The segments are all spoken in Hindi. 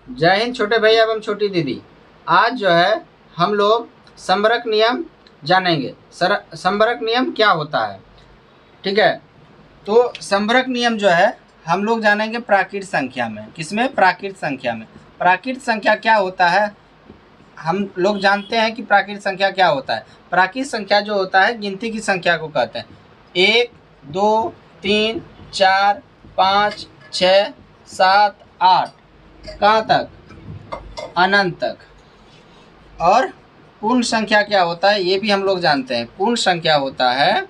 जय हिंद छोटे भैया एवं छोटी दीदी। आज जो है हम लोग संबरक नियम जानेंगे। संबरक नियम क्या होता है, ठीक है। तो संबरक नियम जो है हम लोग जानेंगे प्राकृत संख्या में। किसमें? प्राकृत संख्या में। प्राकृत संख्या क्या होता है हम लोग जानते हैं कि प्राकृत संख्या क्या होता है। प्राकृत संख्या जो होता है गिनती की संख्या को कहते हैं। 1 2 3 4 5 6 7 8 कहाँ तक? अनंत तक। और पूर्ण संख्या क्या होता है ये भी हम लोग जानते हैं। पूर्ण संख्या होता है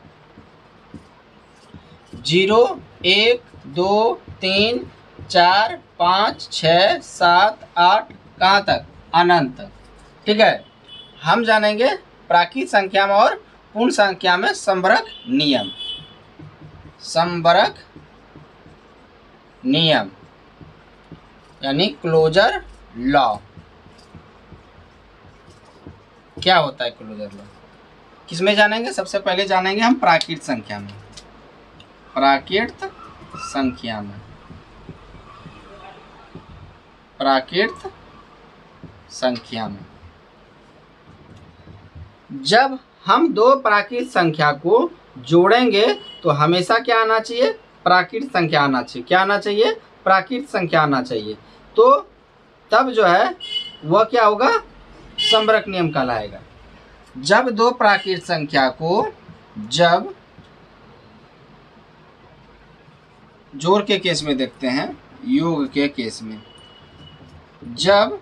0 1 2 3 4 5 6 7 8 कहाँ तक? अनंत तक, ठीक है। हम जानेंगे प्राकृत संख्या में और पूर्ण संख्या में संबरक नियम। संबरक नियम यानी क्लोजर लॉ। क्या होता है क्लोजर लॉ? किसमें जानेंगे? सबसे पहले जानेंगे हम प्राकृत संख्या में। प्राकृत संख्या में। प्राकृत संख्या में जब हम दो प्राकृत संख्या को जोड़ेंगे तो हमेशा क्या आना चाहिए? प्राकृत संख्या आना चाहिए। क्या आना चाहिए? प्राकृत संख्या आना चाहिए। तो तब जो है वह क्या होगा? संबरक नियम कहलाएगा। जब दो प्राकृत संख्या को जब जोड़ के केस में देखते हैं, योग के केस में, जब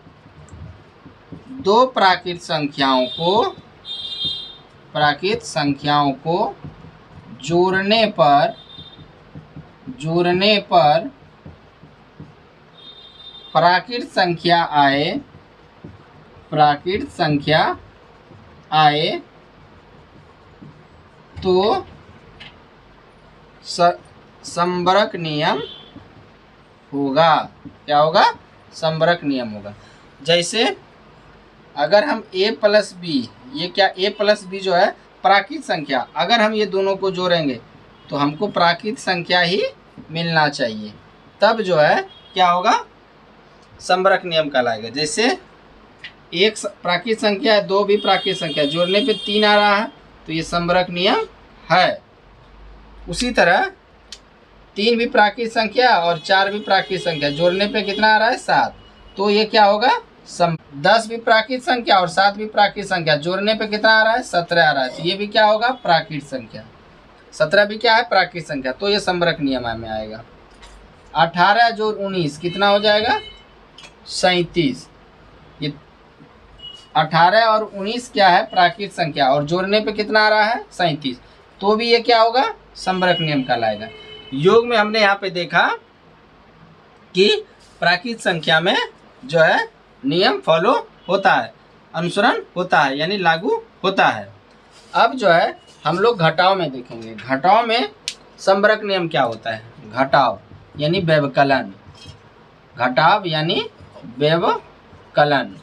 दो प्राकृत संख्याओं को जोड़ने पर प्राकृत संख्या आए तो संबरक नियम होगा। क्या होगा? संबरक नियम होगा। जैसे अगर हम a प्लस बी, ये क्या a प्लस बी जो है प्राकृत संख्या, अगर हम ये दोनों को जोड़ेंगे तो हमको प्राकृत संख्या ही मिलना चाहिए। तब जो है क्या होगा? संबरक नियम कहलाएगा। जैसे एक प्राकृत संख्या है, दो भी प्राकृत संख्या, जोड़ने पे 3 आ रहा है तो ये संबरक नियम है। उसी तरह 3 भी प्राकृत संख्या और 4 भी प्राकृत संख्या, जोड़ने पे कितना आ रहा है? 7। तो ये क्या होगा? 10 भी प्राकृत संख्या और 7 भी प्राकृत संख्या, जोड़ने पे कितना आ रहा है? 17 आ रहा है। तो ये भी क्या होगा? प्राकृत संख्या। 17 भी क्या है? प्राकृत संख्या। तो ये संबरक नियम में आएगा। 18 जोड़ 19 कितना हो जाएगा? 37। ये 18 और 19 क्या है? प्राकृत संख्या और जोड़ने पे कितना आ रहा है? 37। तो भी ये क्या होगा? संबरक नियम कहलाएगा। योग में हमने यहाँ पे देखा कि प्राकृत संख्या में जो है नियम फॉलो होता है, अनुसरण होता है, यानी लागू होता है। अब जो है हम लोग घटाव में देखेंगे। घटाव में संबरक नियम क्या होता है? घटाव यानी व्यवकलन। घटाव यानी व्यवकलन।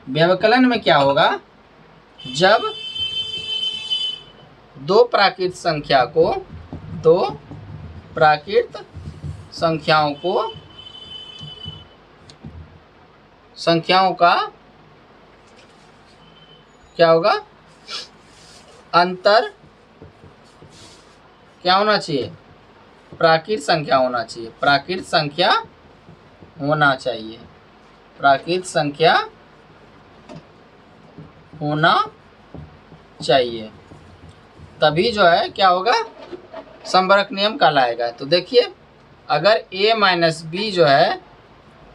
व्यवकलन में क्या होगा? जब दो प्राकृत संख्याओं का क्या होगा? अंतर क्या होना चाहिए? प्राकृत संख्या होना चाहिए। प्राकृत संख्या होना चाहिए। प्राकृत संख्या होना चाहिए। तभी जो है क्या होगा? संबरक नियम कहलाएगा। तो देखिए, अगर a माइनस बी जो है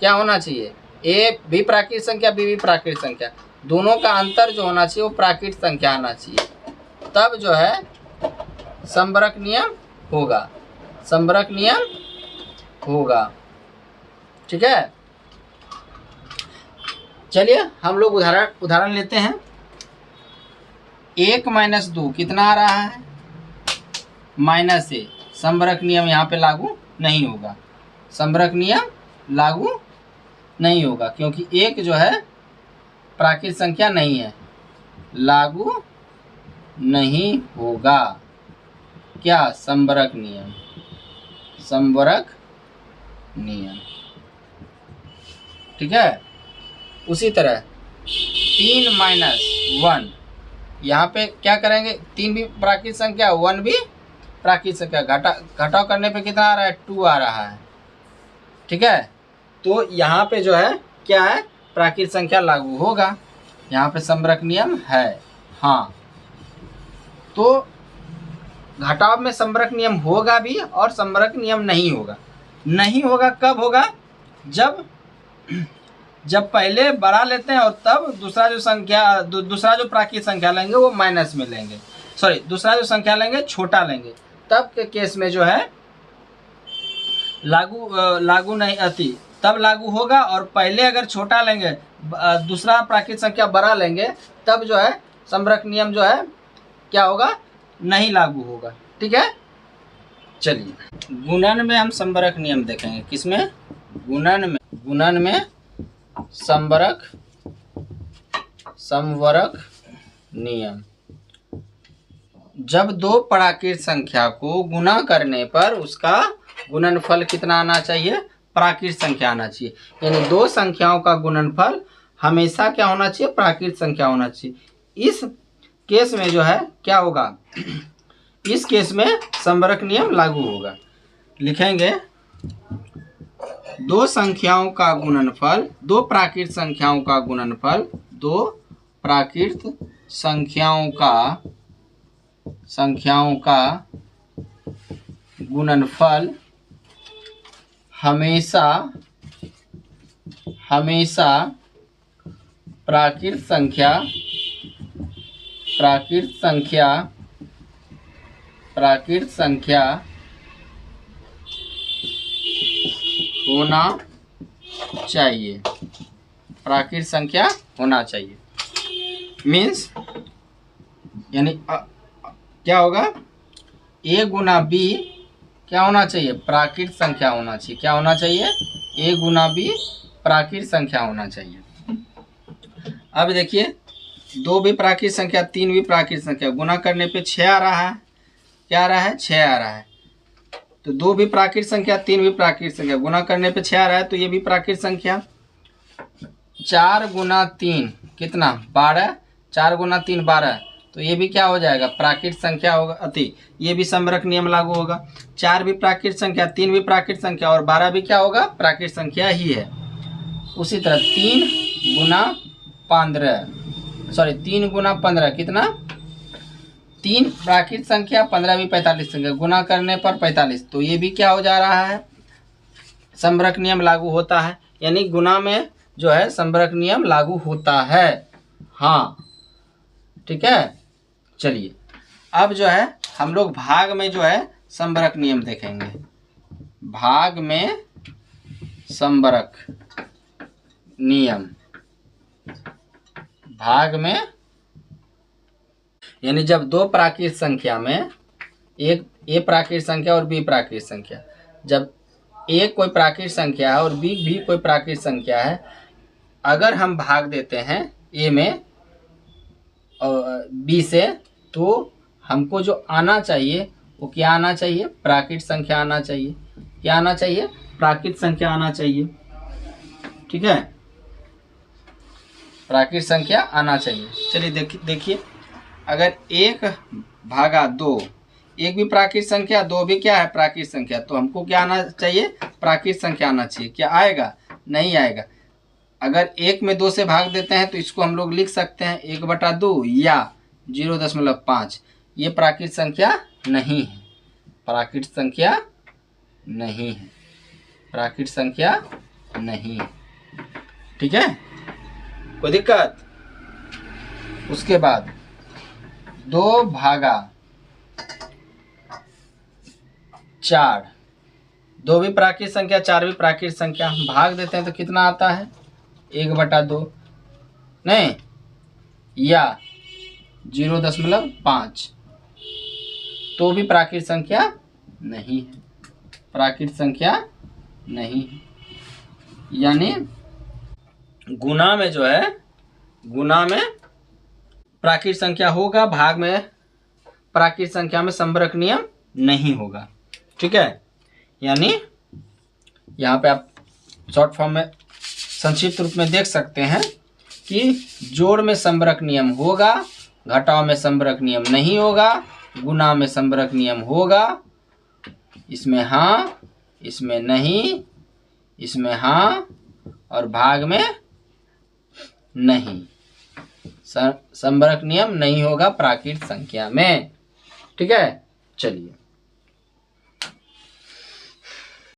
क्या होना चाहिए? a भी प्राकृत संख्या, b भी प्राकृत संख्या, दोनों का अंतर जो होना चाहिए वो प्राकृत संख्या आना चाहिए। तब जो है संबरक नियम होगा। संबरक नियम होगा, ठीक है। चलिए हम लोग उदाहरण लेते हैं। 1 माइनस 2 कितना आ रहा है? -a। संबरक नियम यहाँ पे लागू नहीं होगा। संबरक नियम लागू नहीं होगा क्योंकि 1 जो है प्राकृत संख्या नहीं है, लागू नहीं होगा। क्या? संबरक नियम। संबरक नियम। ठीक है। उसी तरह 3 माइनस 1, यहाँ पे क्या करेंगे, 3 भी प्राकृत संख्या, 1 भी प्राकृत संख्या, घटाव करने पे कितना आ रहा है, 2 आ रहा है, ठीक है। तो यहाँ पे जो है क्या है, प्राकृत संख्या लागू होगा, यहाँ पे समरक नियम है। हाँ, तो घटाव में समरक नियम होगा भी और समरक नियम नहीं होगा। नहीं होगा कब होगा, जब पहले बड़ा लेते हैं और तब दूसरा जो प्राकृत संख्या लेंगे वो माइनस में लेंगे, सॉरी दूसरा जो संख्या लेंगे छोटा लेंगे, तब के केस में जो है लागू नहीं आती, तब लागू होगा। और पहले अगर छोटा लेंगे, दूसरा प्राकृत संख्या बड़ा लेंगे, तब जो है समरक नियम जो है क्या होगा, नहीं लागू होगा, ठीक है। चलिए गुणन में हम समरक नियम देखेंगे, किसमें, गुणन में समवरक नियम। जब दो प्राकृत संख्या को गुणा करने पर उसका गुणनफल कितना आना चाहिए, प्राकृत संख्या आना चाहिए। यानी दो संख्याओं का गुणनफल हमेशा क्या होना चाहिए, प्राकृत संख्या होना चाहिए। इस केस में जो है क्या होगा, इस केस में समरक नियम लागू होगा। लिखेंगे दो संख्याओं का गुणनफल, दो प्राकृत संख्याओं का गुणनफल, दो प्राकृत संख्याओं का गुणनफल हमेशा प्राकृत संख्या होना चाहिए, प्राकृत संख्या होना चाहिए। मीन्स यानी क्या होगा, a गुना b क्या होना चाहिए, प्राकृत संख्या होना चाहिए। क्या होना चाहिए, a गुना b प्राकृत संख्या होना चाहिए। अब देखिए, 2 भी प्राकृत संख्या, 3 भी प्राकृत संख्या, गुना करने पे 6 आ रहा है। क्या आ रहा है, 6 आ रहा है। तो 2 भी प्राकृत संख्या, 3 भी प्राकृत संख्या, गुना करने पे 6 आ रहा है, तो ये भी प्राकृत संख्या। 4 गुना 3 कितना, 12, 4 गुना 3 12, तो ये भी क्या हो जाएगा, प्राकृत संख्या होगा, अति ये भी समरक नियम लागू होगा। 4 भी प्राकृत संख्या, 3 भी प्राकृत संख्या और 12 भी क्या होगा, प्राकृत संख्या ही है। उसी तरह 3 गुना 15 कितना, 3 प्राकृत संख्या, 15 भी 45 संख्या, गुना करने पर 45, तो ये भी क्या हो जा रहा है, समरक नियम लागू होता है। यानी गुना में जो है समरक नियम लागू होता है। हाँ ठीक है। चलिए अब जो है हम लोग भाग में जो है समरक नियम देखेंगे। भाग में समरक नियम, भाग में यानी जब दो प्राकृत संख्या में, एक ए प्राकृत संख्या और बी प्राकृत संख्या, जब ए कोई प्राकृत संख्या है और बी भी कोई प्राकृत संख्या है, अगर हम भाग देते हैं ए में और बी से, तो हमको जो आना चाहिए वो क्या आना चाहिए, प्राकृत संख्या आना चाहिए। क्या आना चाहिए, प्राकृत संख्या आना चाहिए। ठीक है, प्राकृत संख्या आना चाहिए। चलिए देखिए, अगर 1 भागा 2, 1 भी प्राकृत संख्या, 2 भी क्या है, प्राकृत संख्या, तो हमको क्या आना चाहिए, प्राकृत संख्या आना चाहिए। क्या आएगा, नहीं आएगा। अगर 1 में 2 से भाग देते हैं तो इसको हम लोग लिख सकते हैं 1/2 या 0.5। ये प्राकृत संख्या नहीं है, प्राकृत संख्या नहीं है, प्राकृत संख्या नहीं है। ठीक है, कोई दिक्कत। उसके बाद 2 भागा 4, 2 भी प्राकृत संख्या, 4 भी प्राकृत संख्या, भाग देते हैं तो कितना आता है, 1/2 नहीं या 0.5, तो भी प्राकृत संख्या नहीं है, प्राकृत संख्या नहीं है। यानी गुना में जो है, गुना में प्राकृत संख्या होगा, भाग में प्राकृत संख्या में समरक नियम नहीं होगा। ठीक है, यानी यहाँ पे आप शॉर्ट फॉर्म में संक्षिप्त रूप में देख सकते हैं कि जोड़ में समरक नियम होगा, घटाव में समरक नियम नहीं होगा, गुणा में समरक नियम होगा, इसमें हाँ, इसमें नहीं, इसमें हाँ और भाग में नहीं। समरक नियम नहीं होगा प्राकृत संख्या में। ठीक है, चलिए।